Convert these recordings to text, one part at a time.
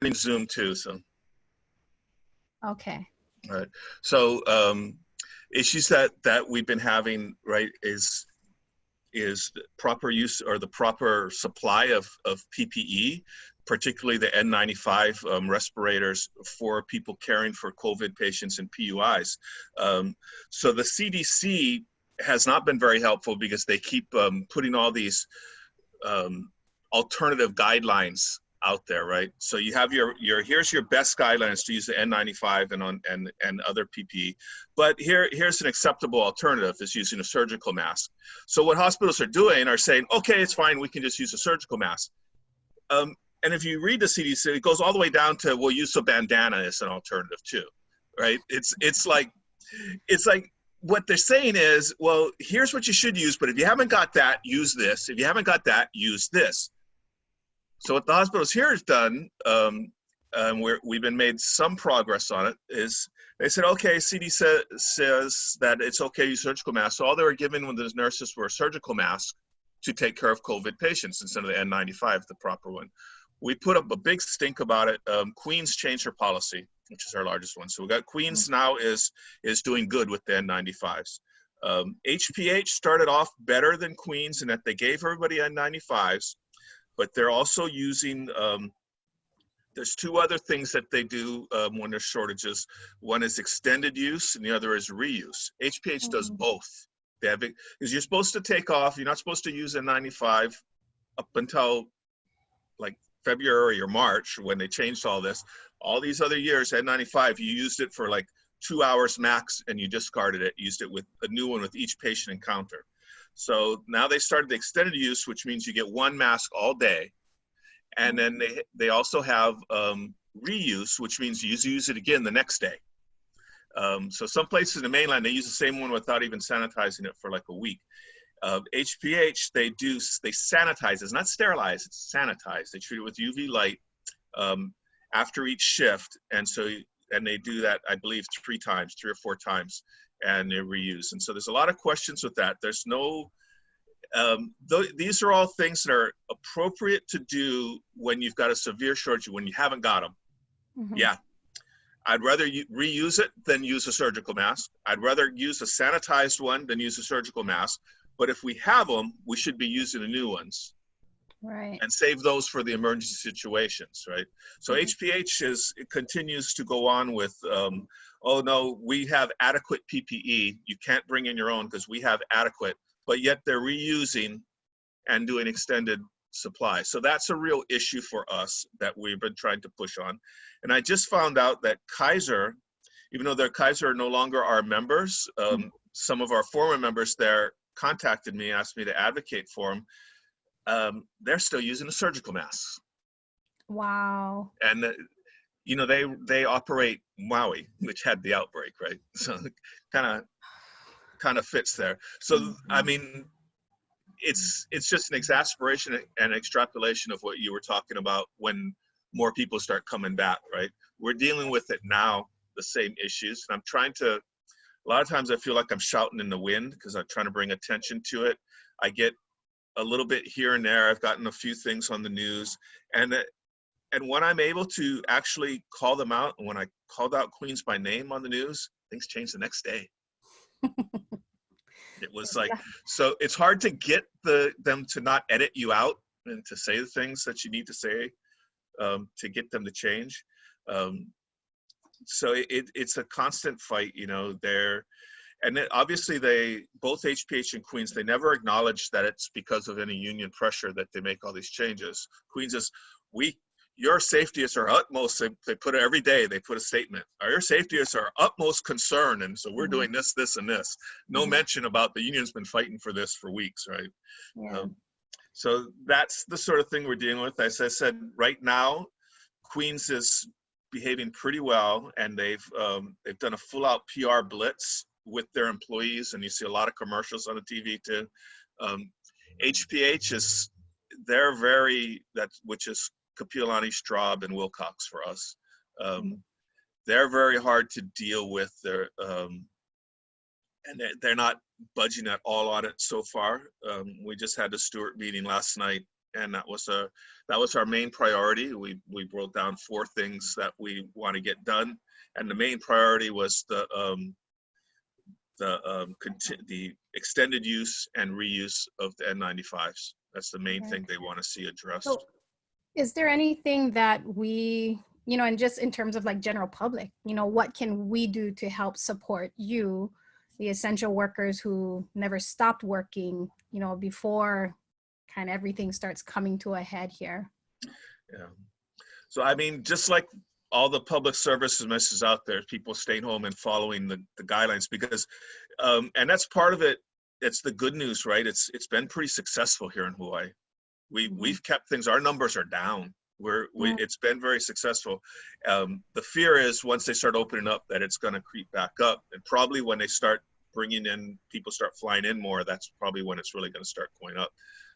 in Zoom too, so. Okay. All right. So issues that we've been having, right, is proper use or the proper supply of PPE, particularly the N95 respirators for people caring for COVID patients and PUIs. So the CDC has not been very helpful because they keep putting all these alternative guidelines out there, right? So you have your here's your best guidelines to use the N95 and other PPE, but here's an acceptable alternative, is using a surgical mask. So what hospitals are doing are saying, okay, it's fine, we can just use a surgical mask. And if you read the CDC, it goes all the way down to, we'll use a bandana as an alternative too, right? It's like what they're saying is, well, here's what you should use, but if you haven't got that, use this. If you haven't got that, use this. So what the hospitals here has done, we've been made some progress on it, is they said, okay, CDC says that it's okay to use surgical masks. So all they were giving when the nurses were a surgical mask to take care of COVID patients instead of the N95, the proper one. We put up a big stink about it. Queens changed their policy, which is our largest one. So we got Queens now is doing good with the N95s. HPH started off better than Queens in that they gave everybody N95s, but they're also using, there's two other things that they do when there's shortages. One is extended use and the other is reuse. HPH does both. They have it, because you're supposed to take off, you're not supposed to use N95 up until like February or March when they changed all this. All these other years, N95, you used it for like 2 hours max and you discarded it, used it with a new one with each patient encounter. So now they started the extended use, which means you get one mask all day. And then they also have reuse, which means you use it again the next day. So some places in the mainland, they use the same one without even sanitizing it for like a week. HPH, they sanitize. It's not sterilize, it's sanitize. They treat it with UV light after each shift. And they do that, I believe, 3 or 4 times, and they reuse. And so there's a lot of questions with that. There's no, these are all things that are appropriate to do when you've got a severe shortage, when you haven't got them. Yeah. I'd rather reuse it than use a surgical mask. I'd rather use a sanitized one than use a surgical mask. But if we have them, we should be using the new ones. Right. And save those for the emergency situations, right? So HPH continues to go on with, oh no, we have adequate PPE. You can't bring in your own because we have adequate, but yet they're reusing and doing extended supply. So that's a real issue for us that we've been trying to push on. And I just found out that Kaiser, even though Kaiser are no longer our members, some of our former members there contacted me, asked me to advocate for them. They're still using the surgical masks. Wow. And you know, they operate Maui, which had the outbreak, right? So kind of fits there. So I mean, it's just an exasperation and extrapolation of what you were talking about when more people start coming back, right? We're dealing with it now, the same issues. And I'm trying to, a lot of times I feel like I'm shouting in the wind because I'm trying to bring attention to it. I get a little bit here and there. I've gotten a few things on the news, and when I'm able to actually call them out, and when I called out Queens by name on the news, things changed the next day. It was like, so it's hard to get them to not edit you out and to say the things that you need to say to get them to change. So it's a constant fight, you know. And then obviously both HPH and Queens, they never acknowledge that it's because of any union pressure that they make all these changes. Queens is, your safety is our utmost, they put it every day, they put a statement, your safety is our utmost concern, and so we're doing this, this, and this. No mention about the union's been fighting for this for weeks, right? Yeah. So that's the sort of thing we're dealing with. As I said, right now, Queens is behaving pretty well, and they've done a full-out PR blitz with their employees, and you see a lot of commercials on the TV too. HPH is, which is Kapiolani, Straub, and Wilcox for us. They're very hard to deal with. And they're not budging at all on it so far. We just had a Stewart meeting last night, and that was our main priority. We broke down 4 things that we want to get done, and the main priority was the extended use and reuse of the N95s. That's the main thing they want to see addressed. So is there anything that we, and just in terms of like general public, what can we do to help support you, the essential workers who never stopped working, before kind of everything starts coming to a head here? Yeah. So, I mean, just like all the public services messages out there, people staying home and following the guidelines, because, and that's part of it. It's the good news, right? It's been pretty successful here in Hawaii. We've kept things, our numbers are down. It's been very successful. The fear is once they start opening up that it's going to creep back up, and probably when they start bringing in, people start flying in more, that's probably when it's really going to start going up,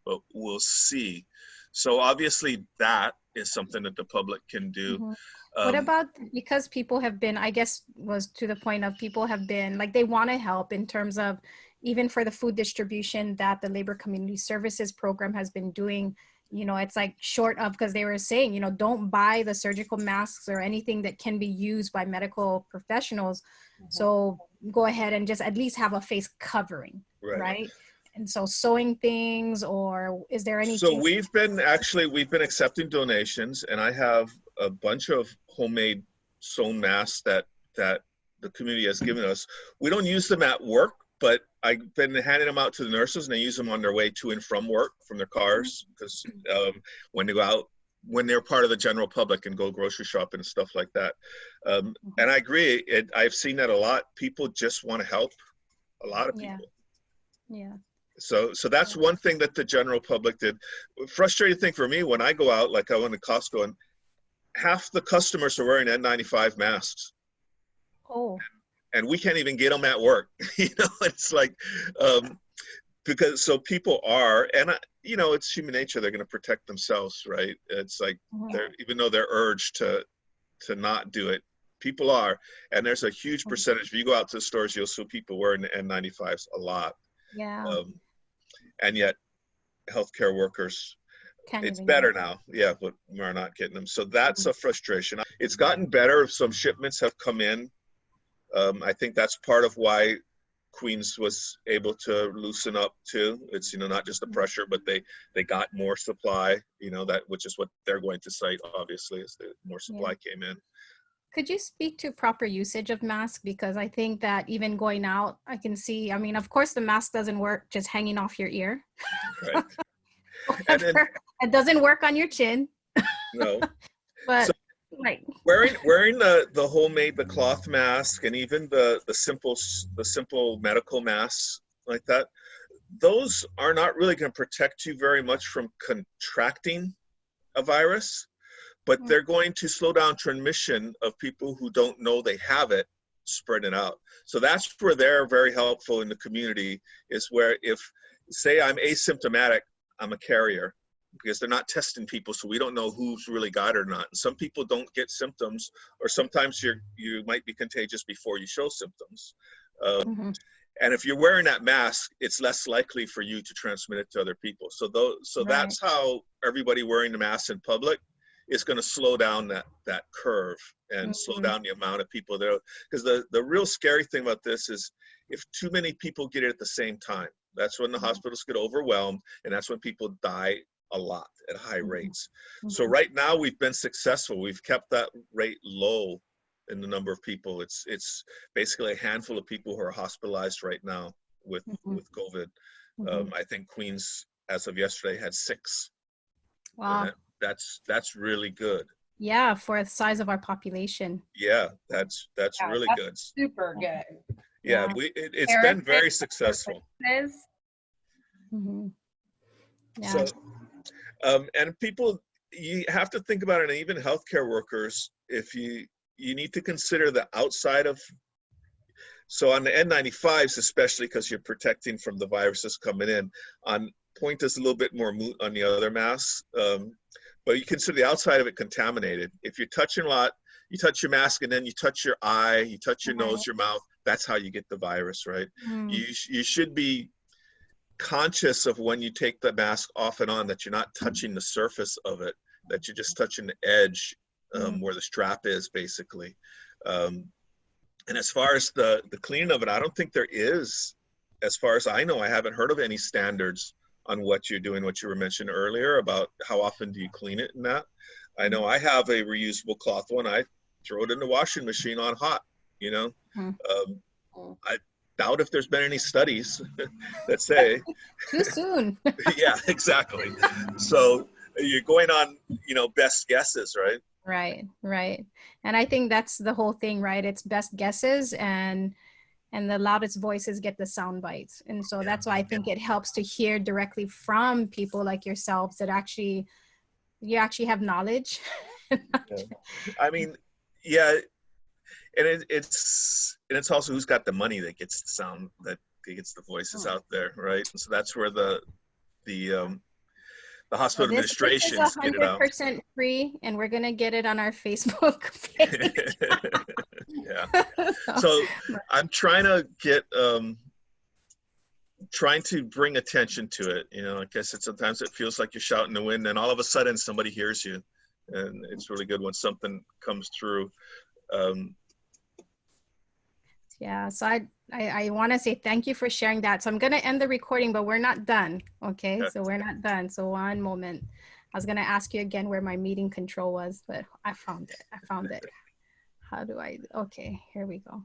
but we'll see. So obviously that is something that the public can do. What about, because people have been, I guess was to the point of people have been like, they want to help in terms of even for the food distribution that the Labor Community Services program has been doing, it's like short of, because they were saying, don't buy the surgical masks or anything that can be used by medical professionals. So go ahead and just at least have a face covering, right? And so sewing things, or is there anything? So we've been accepting donations, and I have a bunch of homemade sewn masks that the community has given us. We don't use them at work, but I've been handing them out to the nurses, and they use them on their way to and from work from their cars, because when they go out, when they're part of the general public and go grocery shopping and stuff like that. And I agree, I've seen that a lot. People just want to help, a lot of people. Yeah. So that's one thing that the general public did. Frustrating thing for me, when I go out, like I went to Costco, and half the customers are wearing N95 masks. Oh. And we can't even get them at work. It's like, because so people are, and it's human nature. They're going to protect themselves, right? It's like even though they're urged to not do it, people are, and there's a huge percentage. If you go out to the stores, you'll see people wearing the N95s a lot. Yeah. And yet, healthcare workers, it's better now, but we're not getting them. So that's a frustration. It's gotten better. Some shipments have come in. I think that's part of why Queens was able to loosen up too. It's, not just the pressure, but they got more supply, that, which is what they're going to cite, obviously, as the more supply came in. Could you speak to proper usage of masks? Because I think that even going out, I can see, of course the mask doesn't work just hanging off your ear. Right. And then, it doesn't work on your chin. No. But so, right. Wearing the homemade, the cloth mask, and even the simple medical masks like that, those are not really going to protect you very much from contracting a virus, but they're going to slow down transmission of people who don't know they have it, spread it out. So that's where they're very helpful in the community, is where if, say I'm asymptomatic, I'm a carrier, because they're not testing people, so we don't know who's really got it or not. And some people don't get symptoms, or sometimes you might be contagious before you show symptoms. And if you're wearing that mask, it's less likely for you to transmit it to other people. So that's how everybody wearing the mask in public is going to slow down that curve and slow down the amount of people there. Because the real scary thing about this is if too many people get it at the same time, that's when the hospitals get overwhelmed, and that's when people die a lot at high rates. So right now we've been successful. We've kept that rate low in the number of people. It's basically a handful of people who are hospitalized right now with COVID. I think Queens, as of yesterday, had 6. Wow. That's really good. Yeah, for the size of our population. Yeah, that's really good. Super good. Yeah, it's been very successful. Yeah. So, and people, you have to think about it, and even healthcare workers, if you need to consider the outside of, so on the N95s, especially because you're protecting from the viruses coming in, on point is a little bit more moot on the other masks, but you consider the outside of it contaminated. If you're touching a lot, you touch your mask and then you touch your eye, you touch your nose, your mouth, that's how you get the virus, right? You should be conscious of when you take the mask off and on, that you're not touching the surface of it, that you're just touching the edge where the strap is, basically. And as far as the cleaning of it, I don't think there is, as far as I know, I haven't heard of any standards on what you're doing, what you were mentioning earlier about how often do you clean it and that. I know I have a reusable cloth one. I throw it in the washing machine on hot, you know. I doubt if there's been any studies that say. Too soon. Yeah, exactly. So you're going on, you know, best guesses, right? Right, right. And I think that's the whole thing, right? It's best guesses, and the loudest voices get the sound bites. And so that's why I think it helps to hear directly from people like yourselves that actually, you actually have knowledge. I mean, yeah, and it's also who's got the money that gets the sound, that gets the voices out there, right? And so that's where the hospital administration is 100% free, and we're gonna get it on our Facebook page. Yeah. So I'm trying to get trying to bring attention to it. You know, like I said, sometimes it feels like you're shouting in the wind, and all of a sudden somebody hears you, and it's really good when something comes through. Yeah, so I want to say thank you for sharing that. So I'm going to end the recording, but we're not done. Okay, so we're not done. So one moment. I was going to ask you again where my meeting control was, but I found it. How do I? Okay, here we go.